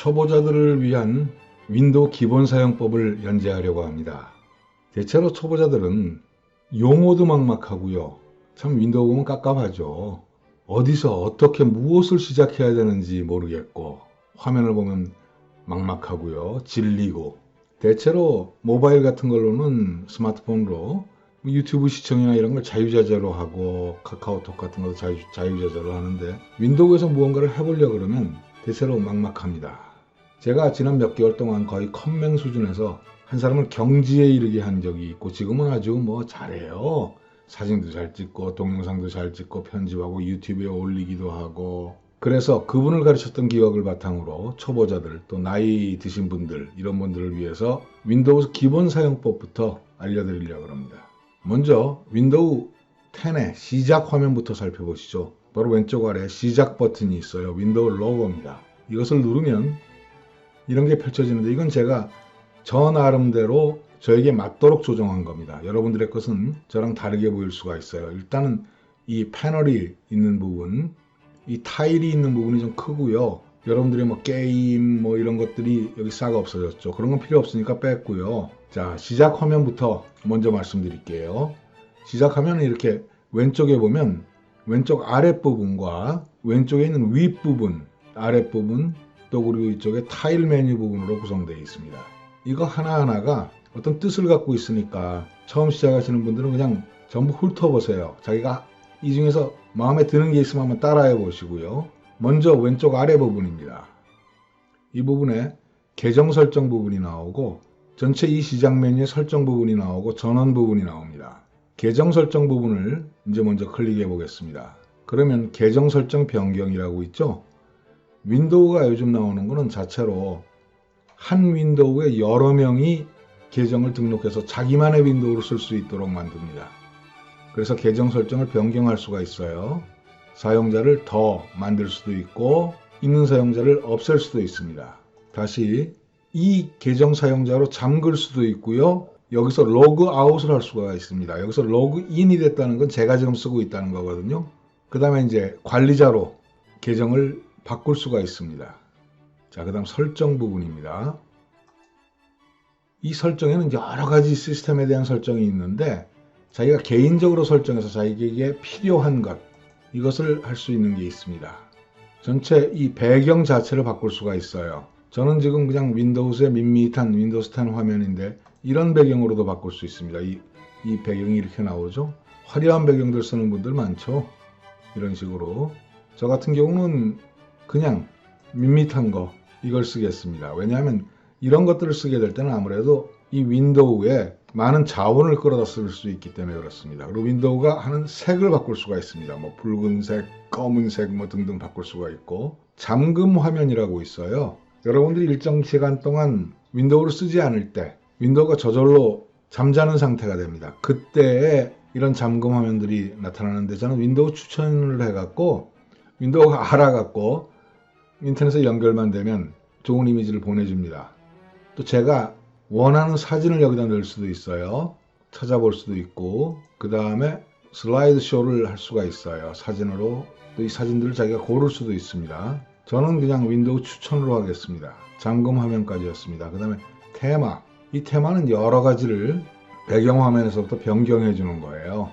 초보자들을 위한 윈도우 기본 사용법을 연재하려고 합니다. 대체로 초보자들은 용어도 막막하고요. 참 윈도우 보면 깝깝하죠. 어디서 어떻게 무엇을 시작해야 되는지 모르겠고 화면을 보면 막막하고요. 질리고 대체로 모바일 같은 걸로는 스마트폰으로 유튜브 시청이나 이런 걸 자유자재로 하고 카카오톡 같은 것도 자유자재로 하는데 윈도우에서 무언가를 해보려고 그러면 대체로 막막합니다. 제가 지난 몇 개월 동안 거의 컴맹 수준에서 한 사람을 경지에 이르게 한 적이 있고 지금은 아주 잘해요. 사진도 잘 찍고 동영상도 잘 찍고 편집하고 유튜브에 올리기도 하고 그래서 그분을 가르쳤던 기억을 바탕으로 초보자들 또 나이 드신 분들 이런 분들을 위해서 윈도우 기본 사용법부터 알려드리려고 합니다. 먼저 윈도우 10의 시작 화면부터 살펴보시죠. 바로 왼쪽 아래 시작 버튼이 있어요. 윈도우 로고입니다. 이것을 누르면 이런 게 펼쳐지는데 이건 제가 저 나름대로 저에게 맞도록 조정한 겁니다. 여러분들의 것은 저랑 다르게 보일 수가 있어요. 일단은 이 패널이 있는 부분, 이 타일이 있는 부분이 좀 크고요. 여러분들의 게임 이런 것들이 여기 싹 없어졌죠. 그런 건 필요 없으니까 뺐고요. 자, 시작 화면부터 먼저 말씀드릴게요. 시작하면 이렇게 왼쪽에 보면 왼쪽 아랫부분과 왼쪽에 있는 윗부분, 아랫부분 또 그리고 이쪽에 타일 메뉴 부분으로 구성되어 있습니다. 이거 하나하나가 어떤 뜻을 갖고 있으니까 처음 시작하시는 분들은 그냥 전부 훑어보세요. 자기가 이 중에서 마음에 드는 게 있으면 한번 따라해 보시고요. 먼저 왼쪽 아래 부분입니다. 이 부분에 계정 설정 부분이 나오고 전체 이 시작 메뉴의 설정 부분이 나오고 전원 부분이 나옵니다. 계정 설정 부분을 이제 먼저 클릭해 보겠습니다. 그러면 계정 설정 변경이라고 있죠. 윈도우가 요즘 나오는 거는 자체로 한 윈도우에 여러 명이 계정을 등록해서 자기만의 윈도우를 쓸 수 있도록 만듭니다. 그래서 계정 설정을 변경할 수가 있어요. 사용자를 더 만들 수도 있고 있는 사용자를 없앨 수도 있습니다. 다시 이 계정 사용자로 잠글 수도 있고요. 여기서 로그아웃을 할 수가 있습니다. 여기서 로그인이 됐다는 건 제가 지금 쓰고 있다는 거거든요. 그 다음에 이제 관리자로 계정을 바꿀 수가 있습니다. 자, 그 다음 설정 부분입니다. 이 설정에는 여러 가지 시스템에 대한 설정이 있는데 자기가 개인적으로 설정해서 자기에게 필요한 것 이것을 할 수 있는 게 있습니다. 전체 이 배경 자체를 바꿀 수가 있어요. 저는 지금 그냥 윈도우스의 밋밋한 윈도우스 10 화면인데 이런 배경으로도 바꿀 수 있습니다. 이 배경이 이렇게 나오죠. 화려한 배경들 쓰는 분들 많죠. 이런 식으로 저 같은 경우는 그냥 밋밋한 거 이걸 쓰겠습니다. 왜냐하면 이런 것들을 쓰게 될 때는 아무래도 이 윈도우에 많은 자원을 끌어다 쓸 수 있기 때문에 그렇습니다. 그리고 윈도우가 하는 색을 바꿀 수가 있습니다. 붉은색, 검은색 등등 바꿀 수가 있고 잠금 화면이라고 있어요. 여러분들이 일정 시간 동안 윈도우를 쓰지 않을 때 윈도우가 저절로 잠자는 상태가 됩니다. 그때에 이런 잠금 화면들이 나타나는데 저는 윈도우 추천을 해갖고 윈도우가 알아갖고 인터넷에 연결만 되면 좋은 이미지를 보내줍니다. 또 제가 원하는 사진을 여기다 넣을 수도 있어요. 찾아볼 수도 있고 그 다음에 슬라이드 쇼를 할 수가 있어요. 사진으로 또 이 사진들을 자기가 고를 수도 있습니다. 저는 그냥 윈도우 추천으로 하겠습니다. 잠금 화면까지였습니다. 그 다음에 테마. 이 테마는 여러 가지를 배경화면에서부터 변경해 주는 거예요.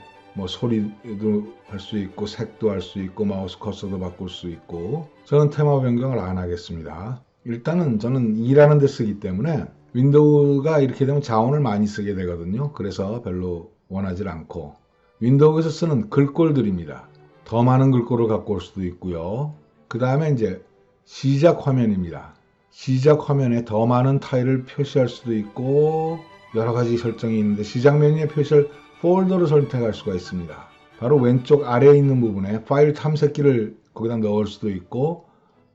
소리도 할 수 있고 색도 할 수 있고 마우스 커서도 바꿀 수 있고 저는 테마 변경을 안 하겠습니다. 일단은 저는 일하는 데 쓰기 때문에 윈도우가 이렇게 되면 자원을 많이 쓰게 되거든요. 그래서 별로 원하지 않고 윈도우에서 쓰는 글꼴들입니다. 더 많은 글꼴을 갖고 올 수도 있고요. 그 다음에 이제 시작 화면입니다. 시작 화면에 더 많은 타일을 표시할 수도 있고 여러 가지 설정이 있는데 시작 메뉴에 표시할 폴더를 선택할 수가 있습니다. 바로 왼쪽 아래에 있는 부분에 파일 탐색기를 거기다 넣을 수도 있고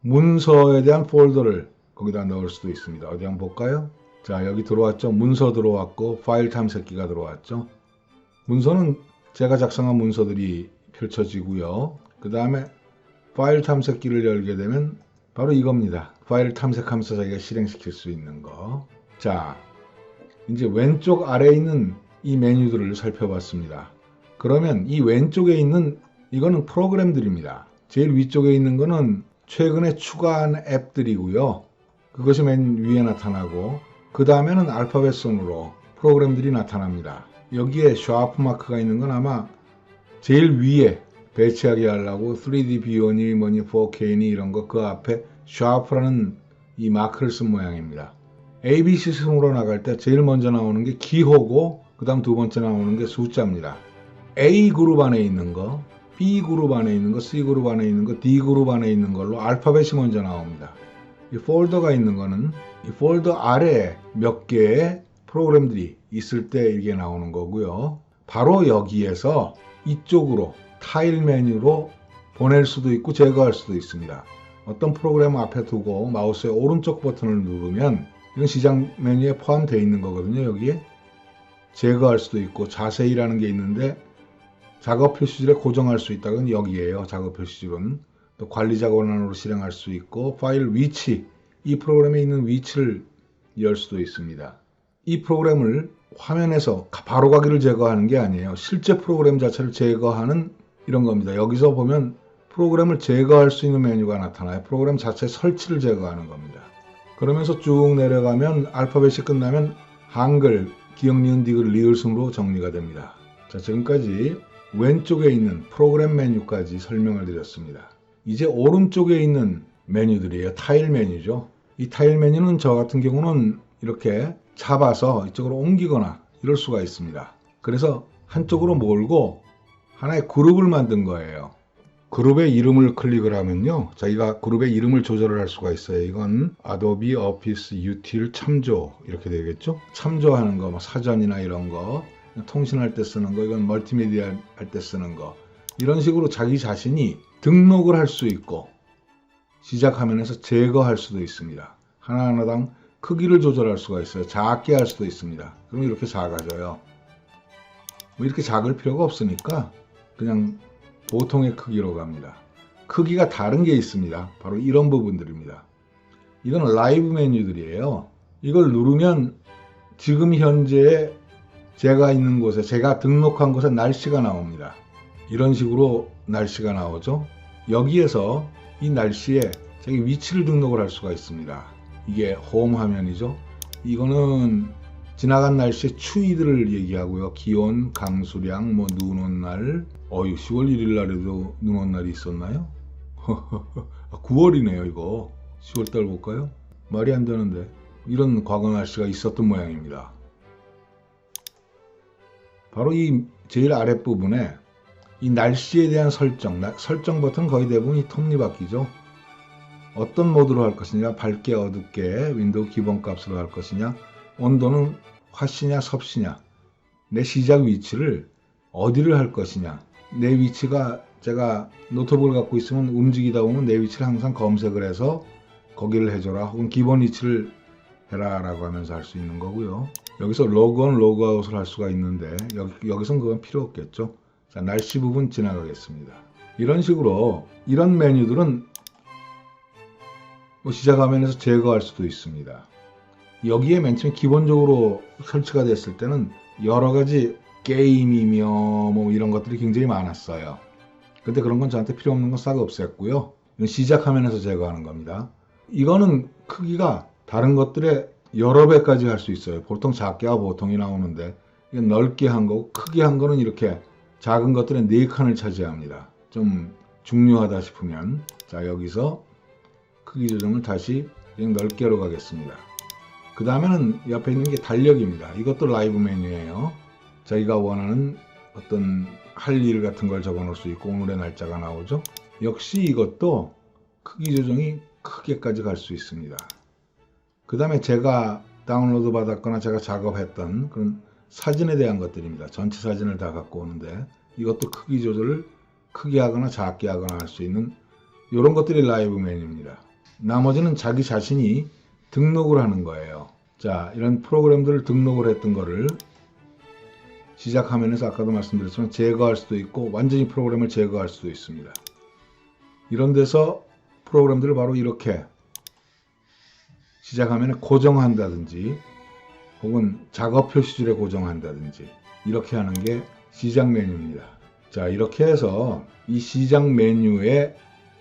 문서에 대한 폴더를 거기다 넣을 수도 있습니다. 어디 한번 볼까요? 자, 여기 들어왔죠. 문서 들어왔고 파일 탐색기가 들어왔죠. 문서는 제가 작성한 문서들이 펼쳐지고요. 그 다음에 파일 탐색기를 열게 되면 바로 이겁니다. 파일을 탐색하면서 자기가 실행시킬 수 있는 거. 자, 이제 왼쪽 아래에 있는 이 메뉴들을 살펴봤습니다. 그러면 이 왼쪽에 있는 이거는 프로그램들입니다. 제일 위쪽에 있는 거는 최근에 추가한 앱들이고요. 그것이 맨 위에 나타나고 그 다음에는 알파벳 순으로 프로그램들이 나타납니다. 여기에 샤프 마크가 있는 건 아마 제일 위에 배치하게 하려고 3D B1이 뭐니 4K니 이런 거 그 앞에 샤프라는 이 마크를 쓴 모양입니다. ABC 순으로 나갈 때 제일 먼저 나오는 게 기호고 그 다음 두 번째 나오는 게 숫자입니다. A 그룹 안에 있는 거, B 그룹 안에 있는 거, C 그룹 안에 있는 거, D 그룹 안에 있는 걸로 알파벳이 먼저 나옵니다. 이 폴더가 있는 거는 이 폴더 아래에 몇 개의 프로그램들이 있을 때 이게 나오는 거고요. 바로 여기에서 이쪽으로 타일 메뉴로 보낼 수도 있고 제거할 수도 있습니다. 어떤 프로그램 앞에 두고 마우스의 오른쪽 버튼을 누르면 이건 시작 메뉴에 포함되어 있는 거거든요. 여기에 제거할 수도 있고 자세히라는 게 있는데 작업 표시줄에 고정할 수 있다는 여기에요. 작업 표시줄은 또 관리 작업원으로 실행할 수 있고 파일 위치, 이 프로그램에 있는 위치를 열 수도 있습니다. 이 프로그램을 화면에서 바로 가기를 제거하는 게 아니에요. 실제 프로그램 자체를 제거하는 이런 겁니다. 여기서 보면 프로그램을 제거할 수 있는 메뉴가 나타나요. 프로그램 자체 설치를 제거하는 겁니다. 그러면서 쭉 내려가면 알파벳이 끝나면 한글, 기역, 니은, 디귿, 리을 순으로 정리가 됩니다. 자, 지금까지 왼쪽에 있는 프로그램 메뉴까지 설명을 드렸습니다. 이제 오른쪽에 있는 메뉴들이에요. 타일 메뉴죠. 이 타일 메뉴는 저 같은 경우는 이렇게 잡아서 이쪽으로 옮기거나 이럴 수가 있습니다. 그래서 한쪽으로 몰고 하나의 그룹을 만든 거예요. 그룹의 이름을 클릭을 하면요, 자기가 그룹의 이름을 조절을 할 수가 있어요. 이건 Adobe Office Util 참조 이렇게 되겠죠. 참조하는 거, 뭐 사전이나 이런 거, 통신할 때 쓰는 거, 이건 멀티미디어 할 때 쓰는 거, 이런 식으로 자기 자신이 등록을 할 수 있고 시작 화면에서 제거할 수도 있습니다. 하나하나당 크기를 조절할 수가 있어요. 작게 할 수도 있습니다. 그럼 이렇게 작아져요. 뭐 이렇게 작을 필요가 없으니까 그냥 보통의 크기로 갑니다. 크기가 다른 게 있습니다. 바로 이런 부분들입니다. 이건 라이브 메뉴들이에요. 이걸 누르면 지금 현재 제가 있는 곳에, 제가 등록한 곳에 날씨가 나옵니다. 이런 식으로 날씨가 나오죠. 여기에서 이 날씨에 자기 위치를 등록을 할 수가 있습니다. 이게 홈 화면이죠. 이거는 지나간 날씨의 추위들을 얘기하고요. 기온, 강수량, 뭐 눈 온 날. 10월 1일 날에도 눈 온 날이 있었나요? 9월이네요 이거. 10월달 볼까요? 말이 안 되는데. 이런 과거 날씨가 있었던 모양입니다. 바로 이 제일 아랫부분에 이 날씨에 대한 설정 버튼 거의 대부분 이 톱니바퀴죠. 어떤 모드로 할 것이냐, 밝게 어둡게 윈도우 기본값으로 할 것이냐, 온도는 화씨냐 섭씨냐, 내 시작 위치를 어디를 할 것이냐, 내 위치가 제가 노트북을 갖고 있으면 움직이다 보면 내 위치를 항상 검색을 해서 거기를 해줘라, 혹은 기본 위치를 해라 라고 하면서 할 수 있는 거고요. 여기서 로그온, 로그아웃을 할 수가 있는데 여기선 그건 필요 없겠죠. 자, 날씨 부분 지나가겠습니다. 이런 식으로 이런 메뉴들은 시작 화면에서 제거할 수도 있습니다. 여기에 맨 처음 기본적으로 설치가 됐을 때는 여러 가지 게임이며 뭐 이런 것들이 굉장히 많았어요. 근데 그런 건 저한테 필요 없는 건 싹 없앴고요. 이건 시작 화면에서 제거하는 겁니다. 이거는 크기가 다른 것들의 여러 배까지 할 수 있어요. 보통 작게와 보통이 나오는데 이건 넓게 한 거고 크게 한 거는 이렇게 작은 것들의 4칸을 차지합니다. 좀 중요하다 싶으면 자, 여기서 크기 조정을 다시 그냥 넓게로 가겠습니다. 그 다음에는 옆에 있는 게 달력입니다. 이것도 라이브 메뉴예요. 자기가 원하는 어떤 할 일 같은 걸 적어 놓을 수 있고 오늘의 날짜가 나오죠. 역시 이것도 크기 조정이 크게까지 갈 수 있습니다. 그 다음에 제가 다운로드 받았거나 제가 작업했던 그런 사진에 대한 것들입니다. 전체 사진을 다 갖고 오는데 이것도 크기 조절을 크게 하거나 작게 하거나 할 수 있는 이런 것들이 라이브 메뉴입니다. 나머지는 자기 자신이 등록을 하는 거예요. 자, 이런 프로그램들을 등록을 했던 거를 시작 화면에서 아까도 말씀드렸지만 제거할 수도 있고 완전히 프로그램을 제거할 수도 있습니다. 이런 데서 프로그램들을 바로 이렇게 시작 화면에 고정한다든지 혹은 작업 표시줄에 고정한다든지 이렇게 하는 게 시작 메뉴입니다. 자, 이렇게 해서 이 시작 메뉴에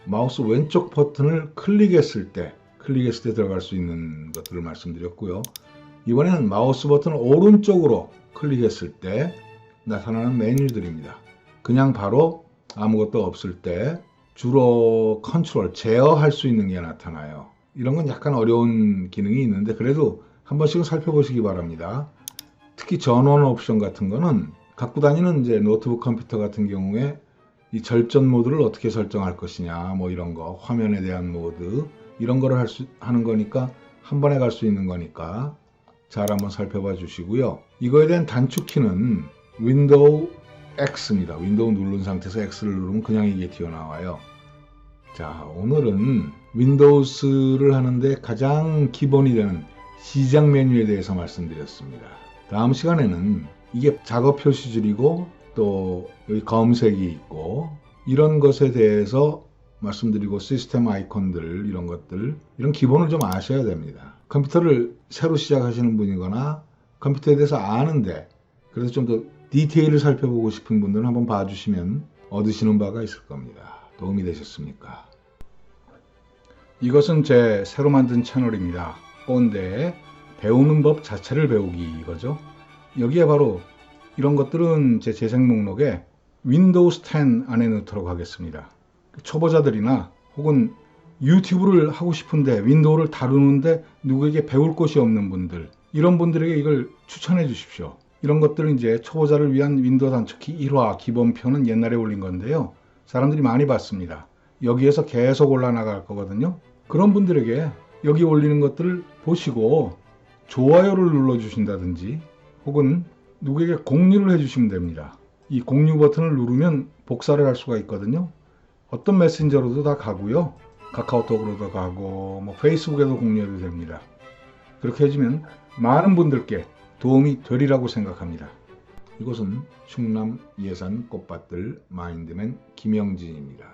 마우스 왼쪽 버튼을 클릭했을 때 클릭했을 때 들어갈 수 있는 것들을 말씀드렸고요. 이번에는 마우스 버튼 오른쪽으로 클릭했을 때 나타나는 메뉴들입니다. 그냥 바로 아무것도 없을 때 주로 컨트롤, 제어할 수 있는 게 나타나요. 이런 건 약간 어려운 기능이 있는데 그래도 한 번씩은 살펴보시기 바랍니다. 특히 전원 옵션 같은 거는 갖고 다니는 이제 노트북 컴퓨터 같은 경우에 이 절전 모드를 어떻게 설정할 것이냐, 뭐 이런 거, 화면에 대한 모드, 이런 거를 하는 거니까 한 번에 갈 수 있는 거니까 잘 한번 살펴봐 주시고요. 이거에 대한 단축키는 윈도우 X입니다. 윈도우 누른 상태에서 X를 누르면 그냥 이게 튀어나와요. 자, 오늘은 윈도우스를 하는데 가장 기본이 되는 시작 메뉴에 대해서 말씀드렸습니다. 다음 시간에는 이게 작업 표시줄이고 또 여기 검색이 있고 이런 것에 대해서 말씀드리고 시스템 아이콘들 이런 것들 이런 기본을 좀 아셔야 됩니다. 컴퓨터를 새로 시작하시는 분이거나 컴퓨터에 대해서 아는데 그래서 좀 더 디테일을 살펴보고 싶은 분들은 한번 봐주시면 얻으시는 바가 있을 겁니다. 도움이 되셨습니까? 이것은 제 새로 만든 채널입니다. 꼰대 배우는 법 자체를 배우기 이거죠. 여기에 바로 이런 것들은 제 재생 목록에 윈도우스 10 안에 넣도록 하겠습니다. 초보자들이나 혹은 유튜브를 하고 싶은데 윈도우를 다루는데 누구에게 배울 곳이 없는 분들 이런 분들에게 이걸 추천해 주십시오. 이런 것들은 이제 초보자를 위한 윈도우 단축키 1화 기본표는 옛날에 올린 건데요. 사람들이 많이 봤습니다. 여기에서 계속 올라나갈 거거든요. 그런 분들에게 여기 올리는 것들을 보시고 좋아요를 눌러주신다든지 혹은 누구에게 공유를 해주시면 됩니다. 이 공유 버튼을 누르면 복사를 할 수가 있거든요. 어떤 메신저로도 다 가고요. 카카오톡으로도 가고 뭐 페이스북에도 공유해도 됩니다. 그렇게 해주면 많은 분들께 도움이 되리라고 생각합니다. 이곳은 충남 예산 꽃밭들 마인드맨 김영진입니다.